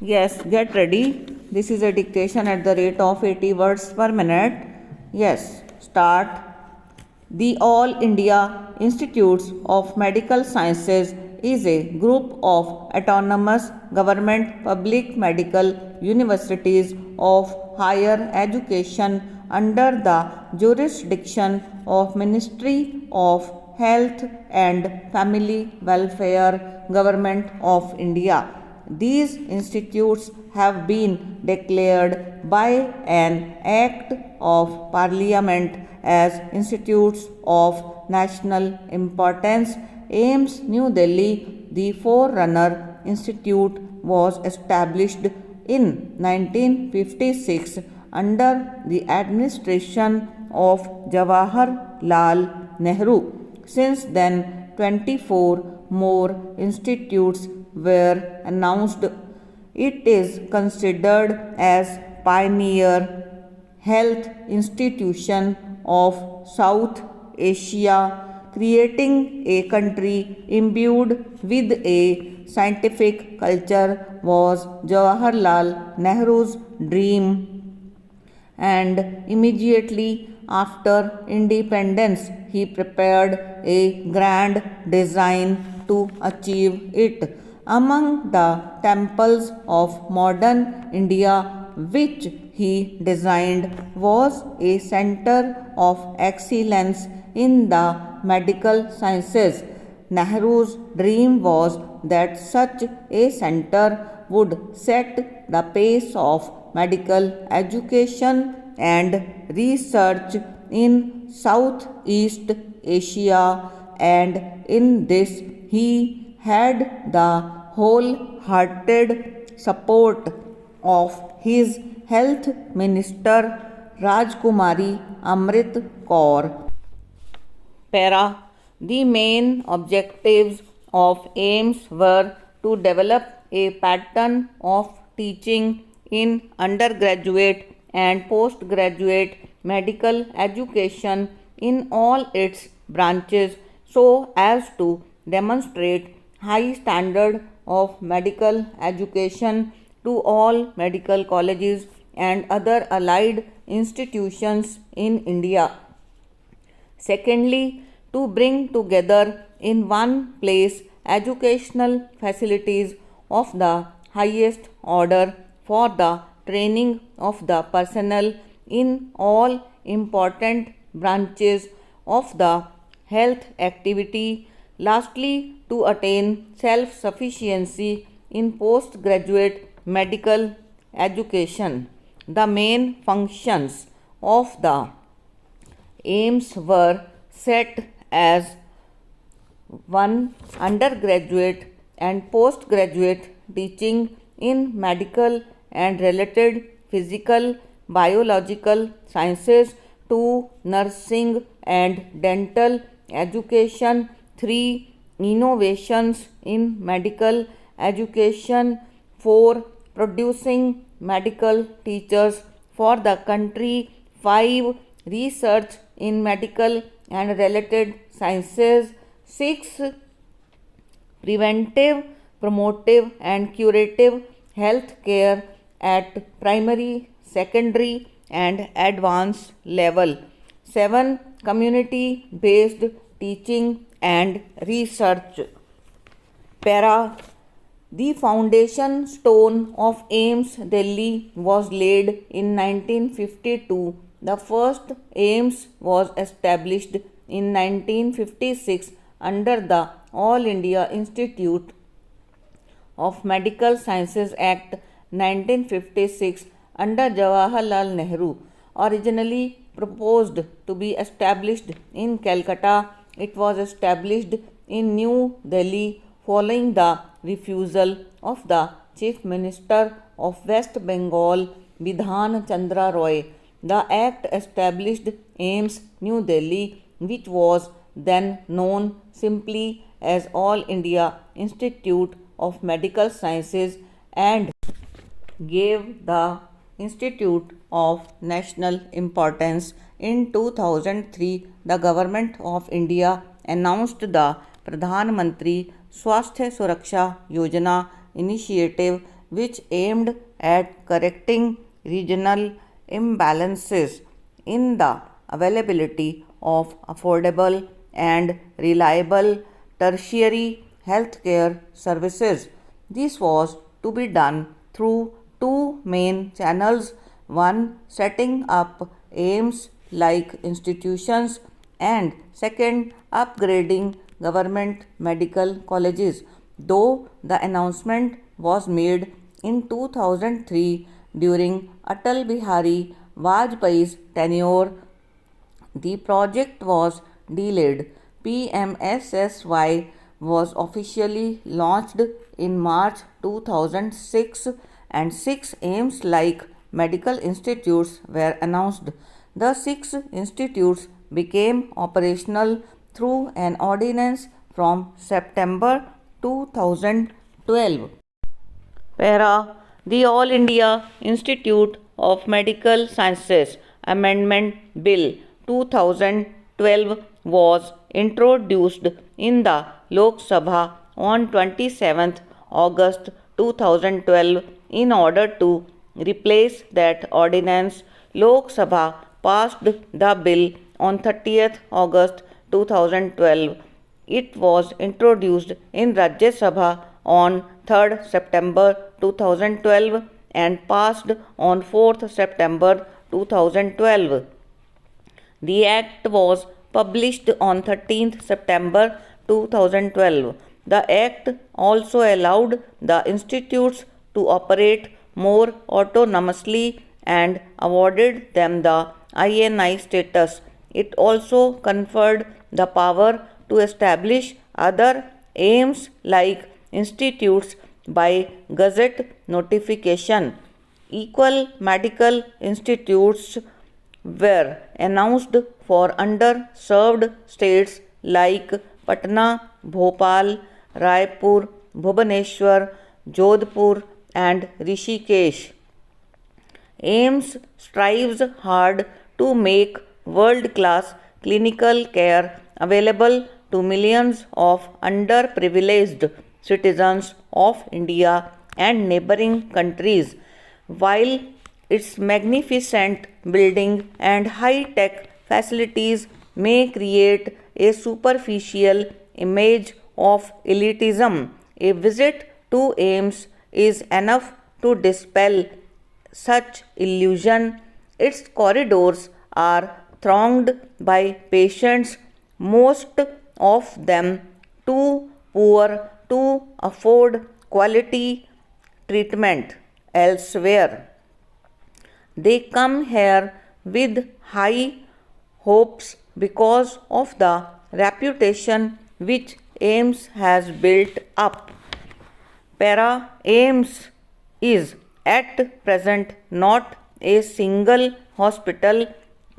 Yes, get ready. This is a dictation at the rate of 80 words per minute. Yes, start. The All India Institutes of Medical Sciences is a group of autonomous government public medical universities of higher education under the jurisdiction of Ministry of Health and Family Welfare, Government of India. These institutes have been declared by an Act of Parliament as institutes of national importance. AIMS New Delhi, the forerunner institute, was established in 1956 under the administration of Jawaharlal Nehru. Since then, 24 more institutes were announced. It is considered as pioneer health institution of South Asia, creating a country imbued with a scientific culture was Jawaharlal Nehru's dream, and immediately after independence he prepared a grand design to achieve it. Among the temples of modern India which he designed was a center of excellence in the medical sciences. Nehru's dream was that such a center would set the pace of medical education and research in Southeast Asia, and in this he had the wholehearted support of his health minister Rajkumari Amrit Kaur. Para. The main objectives of AIMS were to develop a pattern of teaching in undergraduate and postgraduate medical education in all its branches so as to demonstrate high standard of medical education to all medical colleges and other allied institutions in India. Secondly, to bring together in one place educational facilities of the highest order for the training of the personnel in all important branches of the health activity. Lastly, to attain self-sufficiency in postgraduate medical education. The main functions of the AIMS were set as 1. Undergraduate and postgraduate teaching in medical and related physical, biological sciences. 2. Nursing and dental education. 3. Innovations in medical education. 4. Producing medical teachers for the country. 5. Research in medical and related sciences. 6. Preventive, promotive and curative health care at primary, secondary and advanced level. 7. Community based teaching and research. Para. The foundation stone of AIMS Delhi was laid in 1952. The first AIMS was established in 1956 under the All India Institute of Medical Sciences Act 1956 under Jawaharlal Nehru. Originally proposed to be established in Calcutta, it was established in New Delhi following the refusal of the Chief Minister of West Bengal, Bidhan Chandra Roy. The Act established AIMS New Delhi, which was then known simply as All India Institute of Medical Sciences, and gave the Institute of National Importance. In 2003, the Government of India announced the Pradhan Mantri Swasthya Suraksha Yojana initiative which aimed at correcting regional imbalances in the availability of affordable and reliable tertiary healthcare services. This was to be done through two main channels: one, setting up aims like institutions, and second, upgrading government medical colleges. Though the announcement was made in 2003 during Atal Bihari Vajpayee's tenure, the project was delayed. PMSSY was officially launched in March 2006 and six aims like medical institutes were announced. The six institutes became operational through an ordinance from September 2012. Para, the All India Institute of Medical Sciences Amendment Bill 2012 was introduced in the Lok Sabha on 27th August 2012 in order to replace that ordinance. Lok Sabha passed the bill on 30th August 2012. It was introduced in Rajya Sabha on 3rd September 2012 and passed on 4th September 2012. The Act was published on 13th September 2012. The Act also allowed the institutes to operate more autonomously and awarded them the INI status. It also conferred the power to establish other aims like institutes by gazette notification. Equal medical institutes were announced for underserved states like Patna, Bhopal, Raipur, Bhubaneswar, Jodhpur, and Rishikesh. AIMS strives hard to make world-class clinical care available to millions of underprivileged citizens of India and neighboring countries. While its magnificent building and high-tech facilities may create a superficial image of elitism, a visit to AIMS is enough to dispel such illusion. Its corridors are thronged by patients, most of them too poor to afford quality treatment elsewhere. They come here with high hopes because of the reputation which AIMS has built up. Para, AIMS is at present not a single hospital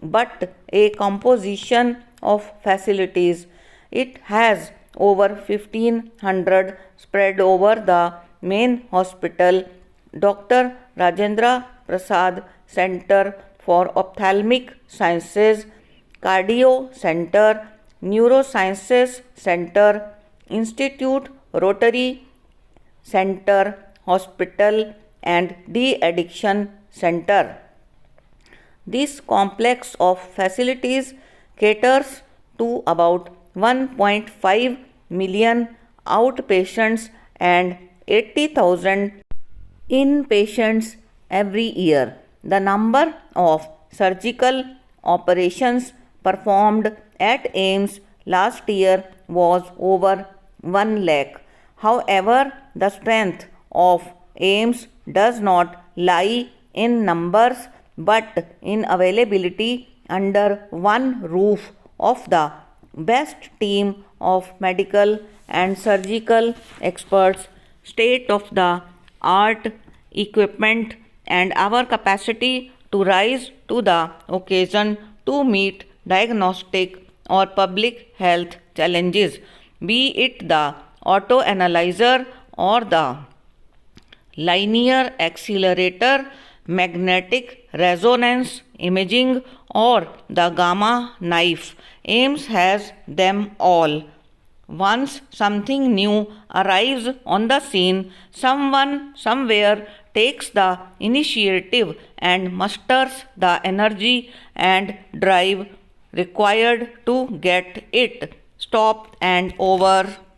but a composition of facilities. It has over 1500 spread over the main hospital, Dr. Rajendra Prasad Center for Ophthalmic Sciences, Cardio Center, Neurosciences Center, Institute Rotary Center, Hospital, and De-Addiction Center. This complex of facilities caters to about 1.5 million outpatients and 80,000 inpatients every year. The number of surgical operations performed at AIMS last year was over 1 lakh. However, the strength of AIMS does not lie in numbers but in availability under one roof of the best team of medical and surgical experts, state of the art equipment, and our capacity to rise to the occasion to meet diagnostic or public health challenges, be it the auto-analyzer or the linear accelerator, magnetic resonance imaging, or the gamma knife. AIMS has them all. Once something new arrives on the scene, someone somewhere takes the initiative and musters the energy and drive required to get it stopped and over.